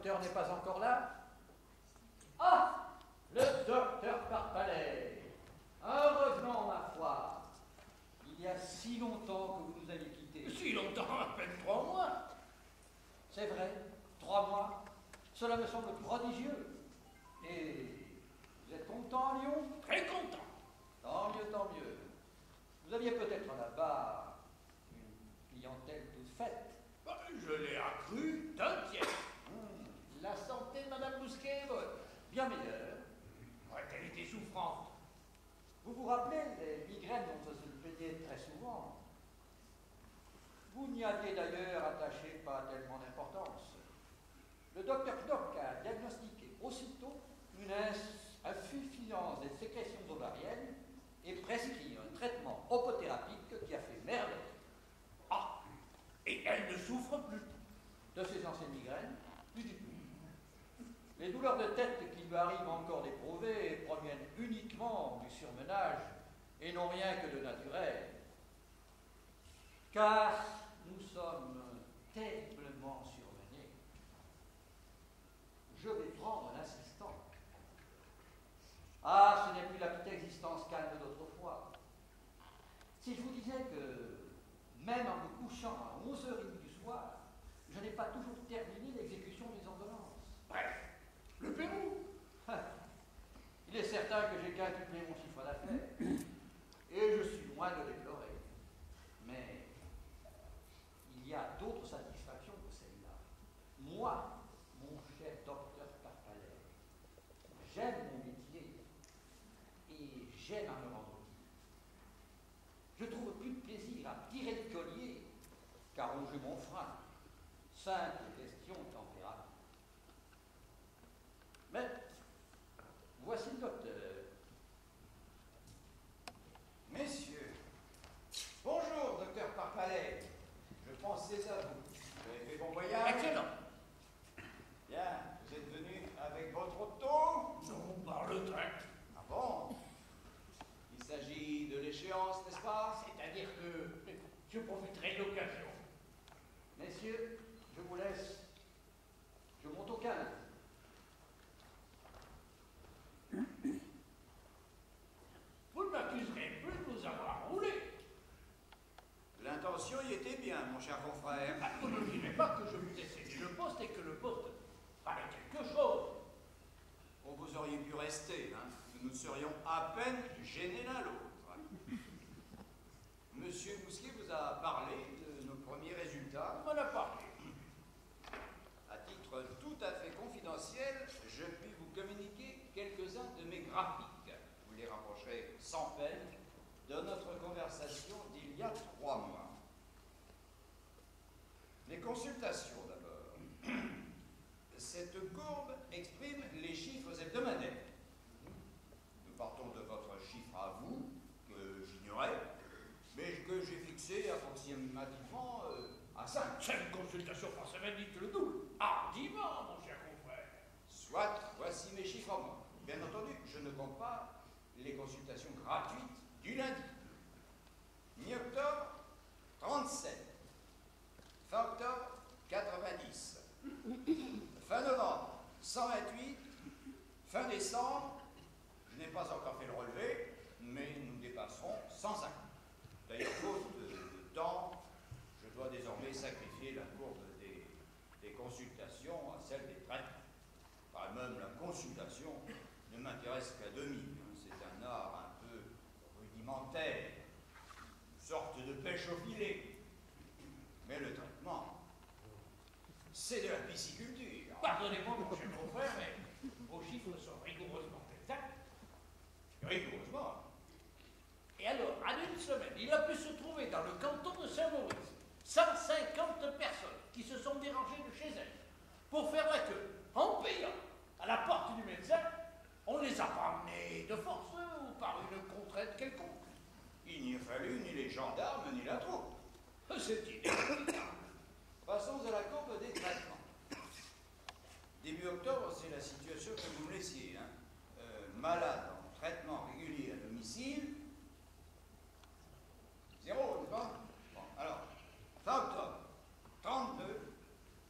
docteur n'est pas encore là? Ah, le docteur Parpalais. Revenons, ma foi. Il y a si longtemps que vous nous avez quittés. Si longtemps, à peine 3 mois. C'est vrai, 3 mois. Cela me semble prodigieux. Et vous êtes content à Lyon? Très content. Tant mieux, tant mieux. Vous aviez peut-être là-bas une clientèle toute faite. Je l'ai accru d'un tiers. La santé de Madame Bousquet est bonne. Bien meilleure. Aurait-elle été souffrante? Vous vous rappelez les migraines dont on se plaignait très souvent? Vous n'y aviez d'ailleurs attaché pas tellement d'importance. Le docteur Knock a diagnostiqué aussitôt une insuffisance des sécrétions ovariennes et prescrit un traitement opothérapique qui a fait merveille. Ah, et elle ne souffre plus. De ses anciennes migraines, plus du tout. Les douleurs de tête qui lui arrivent encore d'éprouver proviennent uniquement du surmenage et n'ont rien que de naturel. Car nous sommes terriblement surmenés. Je vais prendre l'insistant. Ah, ce n'est plus la petite existence calme d'autrefois. Si je vous disais que, même en me couchant à 11h30 du soir, je n'ai pas toujours terminé l'exécution des ordonnances. Bref, le Pérou. Il est certain que j'ai quintuplé mon chiffre d'affaires, et je suis loin de déplorer. Mais il y a d'autres satisfactions que celle-là. Moi, mon cher docteur Parpalais, j'aime mon métier et j'aime à me rendre utile. Je trouve plus de plaisir à tirer le collier qu'à ronger mon frein. Simple question de tempérament. Mais voici le docteur. Messieurs, bonjour, docteur Parpalais. Je pensais à vous. Vous avez fait bon voyage? Excellent. Bien, vous êtes venu avec votre auto? Non, par le train. Ah bon? Il s'agit de l'échéance, n'est-ce pas? C'est-à-dire que je profiterai de l'occasion. Messieurs, je vous laisse. Je monte au 15. Vous ne m'accuserez plus de nous avoir roulé. L'intention y était bien, mon cher confrère. Vous ne direz pas que je vous ai cédé le poste et que le poste valait quelque chose. Oh, vous auriez pu rester, hein. Nous serions à peine gênés l'un l'autre. Monsieur Bousquet vous a parlé de nos premiers résultats. On m'en a parlé. À titre tout à fait confidentiel, je puis vous communiquer quelques-uns de mes graphiques. Vous les rapprocherez sans peine de notre conversation d'il y a 3 mois. Les consultations d'abord. Cette courbe exprime les chiffres hebdomadaires. Nous partons de votre chiffre à vous, que j'ignorais, mais que j'ai fixé approximativement à 5. 5 consultations par semaine, dites le double. Hardiment, mon cher confrère. Soit, voici mes chiffres à moi. Bien entendu, je ne compte pas les consultations gratuites du lundi. Mi-octobre, 37. Fin octobre, 90. Fin novembre, 128. Fin décembre, je n'ai pas encore fait le relevé, mais nous dépasserons 150. D'ailleurs, faute de temps, je dois désormais sacrifier la courbe des consultations à celle des traitements. Enfin, même la consultation ne m'intéresse qu'à demi. C'est un art un peu rudimentaire, une sorte de pêche au filet. Mais le traitement, c'est de la pisciculture. Pardonnez-moi, mon cher confrère, mais vos chiffres sont rigoureusement exacts. Rigoureusement. Et alors, en une semaine, il a pu se trouver dans le canton de Saint-Maurice 150 personnes qui se sont dérangées de chez elles pour faire la queue en payant à la porte du médecin. On ne les a pas amenés de force ou par une contrainte quelconque. Il n'y a fallu ni les gendarmes ni la troupe. C'est inexplicable. Passons à la courbe des traitements. Début octobre, c'est la situation que vous me laissiez. Malade en traitement régulier à domicile, 0, n'est-ce pas? Bon, alors, fin octobre, 32,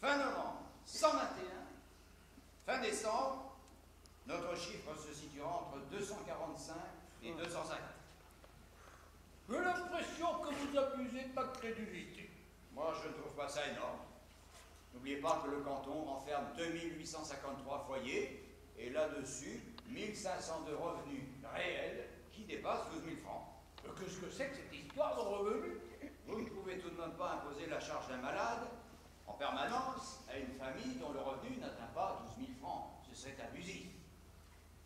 fin novembre, 121, Fin décembre, notre chiffre se situera entre 245 et 250. J'ai l'impression que vous abusez de ma crédulité. Moi, je ne trouve pas ça énorme. N'oubliez pas que le canton renferme 2853 foyers et là-dessus, 1500 de revenus réels qui dépassent 12 000 francs. Qu'est-ce que c'est que cette histoire de revenus? Vous ne pouvez tout de même pas imposer la charge d'un malade en permanence à une famille dont le revenu n'atteint pas 12 000 francs. Ce serait abusif.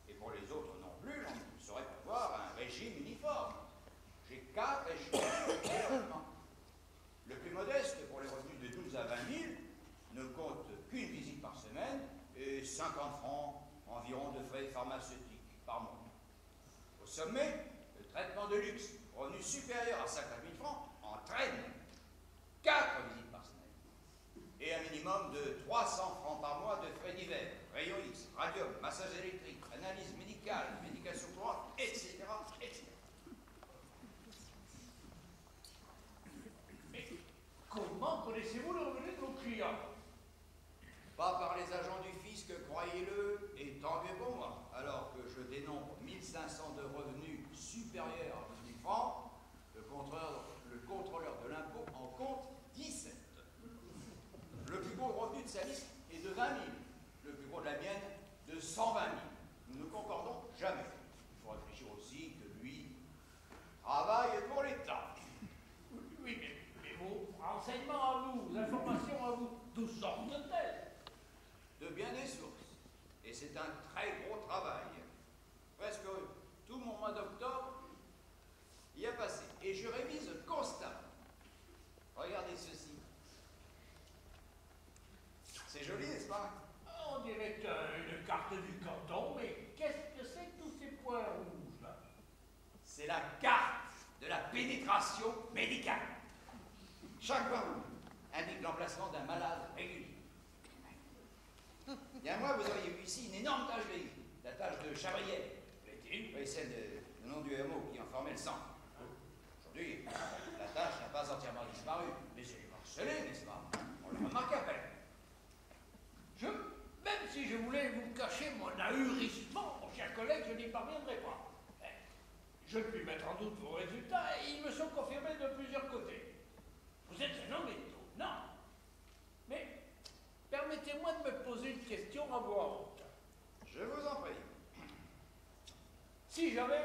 Et pour les autres non plus, on ne saurait avoir un régime uniforme. J'ai 4 régimes de logement. Le plus modeste, pour les revenus de 12 à 20 000, ne compte qu'une visite par semaine et 50 francs environ de frais pharmaceutiques par mois. Au sommet, le traitement de luxe, revenu supérieur à 50 000 francs, entraîne 4 visites par semaine et un minimum de 300 francs par mois de frais divers, rayons X, radium, massage électrique, analyse médicale, médication courante, etc., etc. Mais comment connaissez-vous le revenu de vos clients? Pas par les agents du fisc, croyez-le, et tant mieux pour moi. Alors que je dénombre 1500 de revenus supérieurs à 12 000 francs, le contrôleur de l'impôt en compte 17. Le plus gros revenu de sa liste est de 20 000. Le plus gros de la mienne, de 120 000. Nous ne concordons jamais. Il faut réfléchir aussi que lui travaille pour l'État. Oui, mais vos renseignements à vous, vos informations à vous, d'où sortent-elles? De bien des sources. Et c'est un très gros travail. Presque tout mon mois d'octobre y a passé. Et je révise constamment. Regardez ceci. C'est joli, n'est-ce pas? On dirait une carte du canton, mais qu'est-ce que c'est que tous ces points rouges là? C'est la carte de la pénétration médicale. Chaque point indique l'emplacement d'un malade régulier. Il y a un mois, vous auriez vu ici une énorme tache grise, la tache de Chabriel. Oui, celle du nom du hameau qui en formait le sang. Aujourd'hui, la tache n'a pas entièrement disparu, mais elle est morcelée, n'est-ce pas? On le remarque à peine. Même si je voulais vous cacher mon ahurissement, mon cher collègue, je n'y parviendrai pas. Je puis mettre en doute vos résultats et ils me sont confirmés de plusieurs côtés. Vous êtes un homme étonnant. Mais permettez-moi de me poser une question à voix haute. Je vous en prie. Si j'avais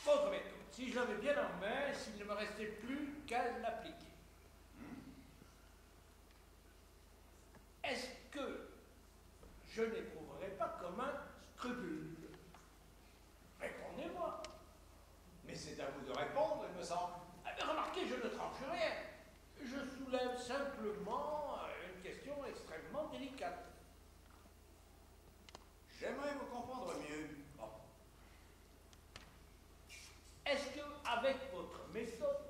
votre méthode, si je l'avais bien en main, s'il ne me restait plus qu'à l'appliquer, est-ce que je n'éprouverais pas comme un scrupule? Répondez-moi. Mais c'est à vous de répondre, il me semble. Mais remarquez, je ne tranche rien. Je soulève simplement une question extrêmement délicate. J'aimerais vous comprendre mieux. Bon. Est-ce qu'avec votre méthode,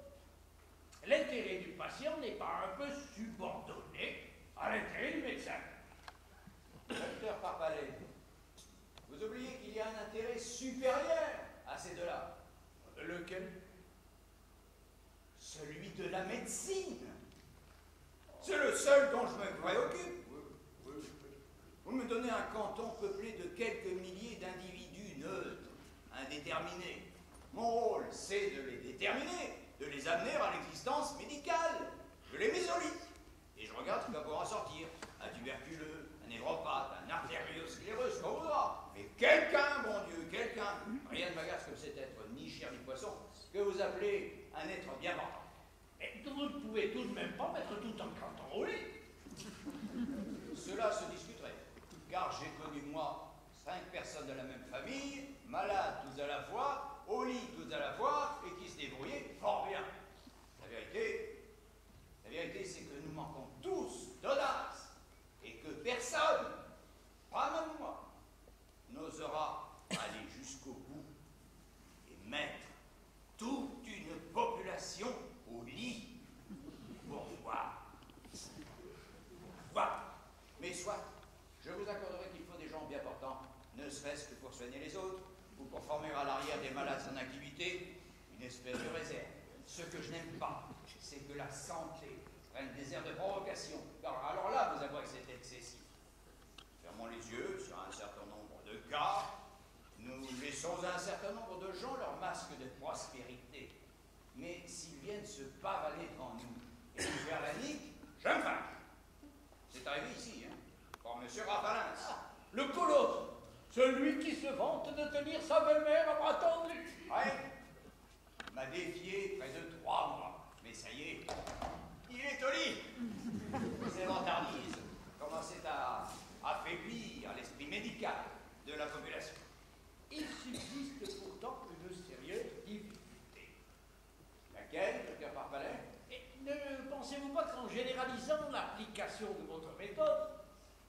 l'intérêt du patient n'est pas un peu subordonné à l'intérêt du médecin? Docteur Parpalais, vous oubliez qu'il y a un intérêt supérieur à ces deux-là. Lequel? Celui de la médecine. C'est le seul dont je me préoccupe. Vous me donnez un canton peuplé de quelques milliers d'individus neutres, indéterminés. Mon rôle, c'est de les déterminer, de les amener à l'existence médicale. Je les mets au lit. Et je regarde ce qui va pouvoir en sortir. Un tuberculeux, un névropathe, un artérioscléreux, ce qu'on voudra. Mais quelqu'un, bon Dieu, quelqu'un, rien ne m'agace comme cet être ni chair ni poisson, que vous appelez un être bien portant. Et vous ne pouvez tout de même pas mettre tout un canton au lit. Cela se discuterait, car j'ai connu, moi, 5 personnes de la même famille, malades tous à la fois, au lit tous à la fois, et qui se débrouillaient fort bien. La vérité, c'est que nous manquons tous d'audace, et que personne, pas même moi, n'osera aller jusqu'au bout et mettre toute une population au lit. Pourquoi? Mais soit, je vous accorderai qu'il faut des gens bien portants, ne serait-ce que pour soigner les autres, ou pour former à l'arrière des malades en activité une espèce de réserve. Ce que je n'aime pas, c'est que la santé prenne des airs de provocation. Alors là, vous avouez que c'est excessif. Fermons les yeux sur sont un certain nombre de gens leur masque de prospérité. Mais s'ils viennent se pavaner devant nous et nous faire la nique, je me fâche. C'est arrivé ici, hein, par M. Rafalins. Ah, le colosse, celui qui se vante de tenir sa belle-mère à bras tendus. Ouais, il m'a défié près de 3 mois. Mais ça y est, il est au lit. Ces vantardises commençaient à affaiblir l'esprit médical de la population. Il subsiste pourtant une sérieuse difficulté. Laquelle, docteur Parpalais? Et ne pensez-vous pas qu'en généralisant l'application de votre méthode,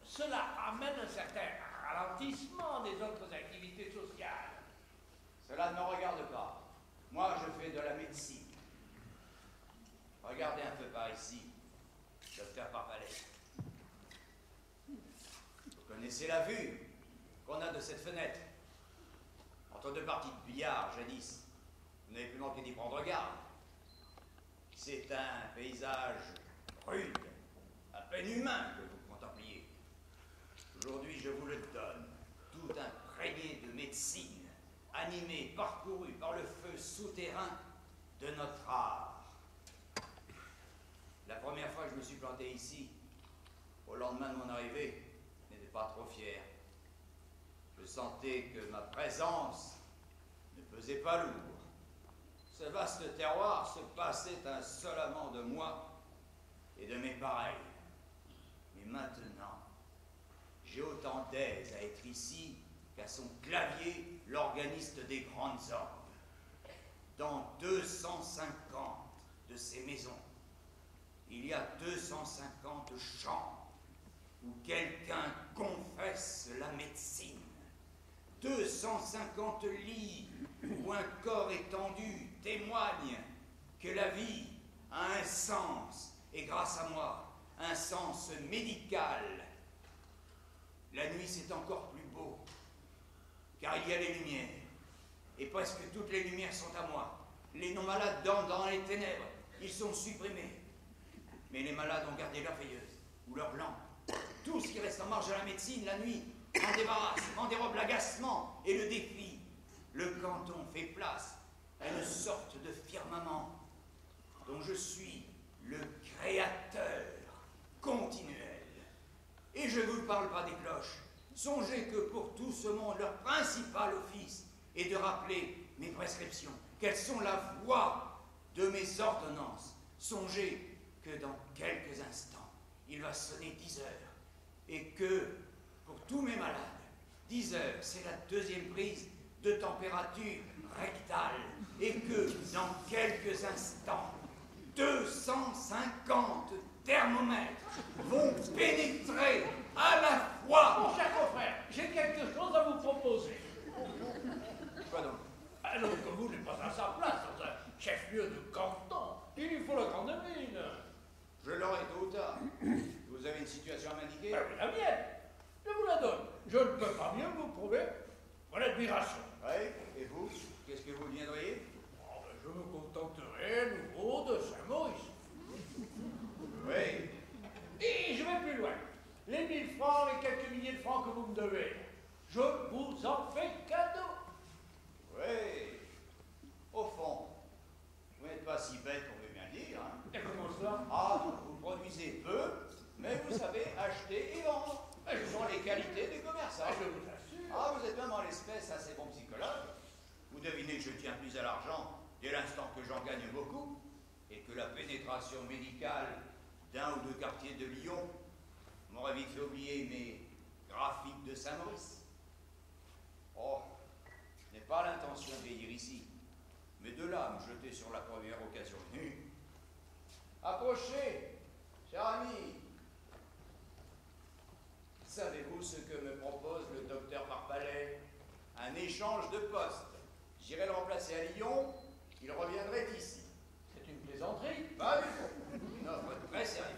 cela amène un certain ralentissement des autres activités sociales? Cela ne me regarde pas. Moi, je fais de la médecine. Regardez un peu par ici, docteur Parpalais. Vous connaissez la vue qu'on a de cette fenêtre. Entre deux parties de billard, jadis, vous n'avez plus manqué d'y prendre garde. C'est un paysage rude, à peine humain que vous contempliez. Aujourd'hui, je vous le donne, tout imprégné de médecine, animé, parcouru par le feu souterrain de notre art. La première fois que je me suis planté ici, au lendemain de mon arrivée, je n'étais pas trop fier. Je sentais que ma présence ne pesait pas lourd. Ce vaste terroir se passait insolemment de moi et de mes pareils. Mais maintenant, j'ai autant d'aise à être ici qu'à son clavier l'organiste des grandes orgues. Dans 250 de ces maisons, il y a 250 chambres où quelqu'un confesse la médecine. 250 lits où un corps étendu témoigne que la vie a un sens, et grâce à moi, un sens médical. La nuit, c'est encore plus beau, car il y a les lumières, et presque toutes les lumières sont à moi. Les non-malades dorment dans les ténèbres, ils sont supprimés. Mais les malades ont gardé leur veilleuse, ou leur lampe. Tout ce qui reste en marge de la médecine, la nuit, en débarrasse, en dérobe l'agacement et le défi. Le canton fait place à une sorte de firmament dont je suis le créateur continuel. Et je ne vous parle pas des cloches. Songez que pour tout ce monde, leur principal office est de rappeler mes prescriptions, qu'elles sont la voix de mes ordonnances. Songez que dans quelques instants, il va sonner 10 heures et que, pour tous mes malades, 10 heures, c'est la deuxième prise de température rectale et que, dans quelques instants, 250 thermomètres vont pénétrer à la fois. Mon cher confrère, j'ai quelque chose à vous proposer. Quoi donc? Alors que vous n'êtes pas à sa place dans un chef-lieu de canton, il lui faut la grande mine. Je l'aurai tôt ou tard. Vous avez une situation à m'indiquer? Ben oui, la mienne. Je vous la donne. Je ne peux pas mieux vous prouver mon admiration. Oui, et vous? Qu'est-ce que vous viendriez? Oh, ben, je me contenterai à nouveau de Saint-Maurice. Oui. Et je vais plus loin. Les 1000 francs, les quelques milliers de francs que vous me devez, je vous en fais cadeau. Oui. Au fond, vous n'êtes pas si bête pour bien dire, hein? Et comment cela? Ah, vous produisez peu, mais vous savez acheter et vendre. Ce sont les qualités des commerçants. Je vous assure. Ah, vous êtes même en l'espèce assez bon psychologue. Vous devinez que je tiens plus à l'argent dès l'instant que j'en gagne beaucoup et que la pénétration médicale d'un ou deux quartiers de Lyon m'aurait vite fait oublier mes graphiques de Saint-Maurice. Oh, je n'ai pas l'intention de vieillir ici, mais de là me jeter sur la première occasion venue. Approchez, cher ami. Savez-vous ce que me propose le docteur Parpalais? Un échange de poste. J'irai le remplacer à Lyon, il reviendrait ici. C'est une plaisanterie. Pas du tout. Une offre très sérieuse.